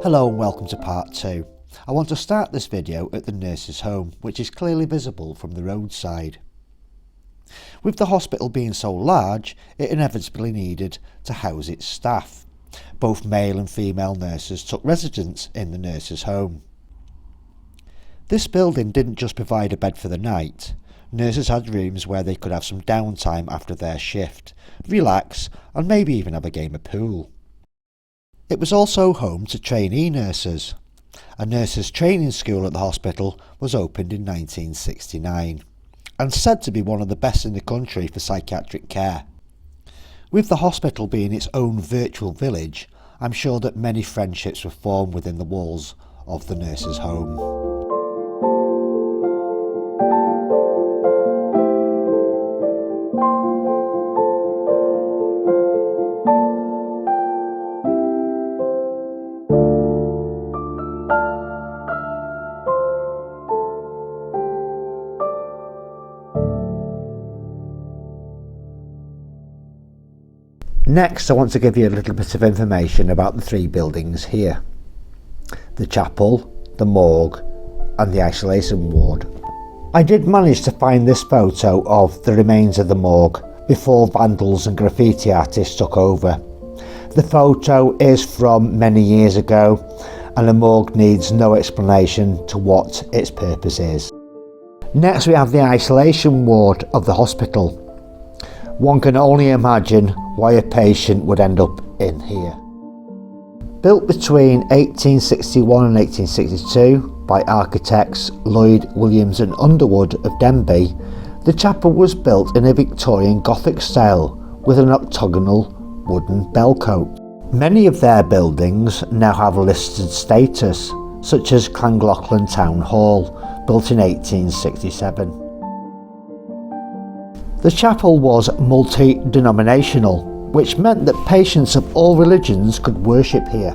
Hello and welcome to part 2. I want to start this video at the nurses' home, which is clearly visible from the roadside. With the hospital being so large, it inevitably needed to house its staff. Both male and female nurses took residence in the nurses' home. This building didn't just provide a bed for the night. Nurses had rooms where they could have some downtime after their shift, relax and maybe even have a game of pool. It was also home to trainee nurses. A nurses' training school at the hospital was opened in 1969 and said to be one of the best in the country for psychiatric care. With the hospital being its own virtual village, I'm sure that many friendships were formed within the walls of the nurses' home. Next, I want to give you a little bit of information about the three buildings here. The chapel, the morgue and the isolation ward. I did manage to find this photo of the remains of the morgue before vandals and graffiti artists took over. The photo is from many years ago and the morgue needs no explanation to what its purpose is. Next we have the isolation ward of the hospital. One can only imagine why a patient would end up in here. Built between 1861 and 1862 by architects Lloyd, Williams and Underwood of Denbigh, the chapel was built in a Victorian Gothic style with an octagonal wooden bellcote. Many of their buildings now have listed status, such as Llangollen Town Hall, built in 1867. The chapel was multi-denominational, which meant that patients of all religions could worship here.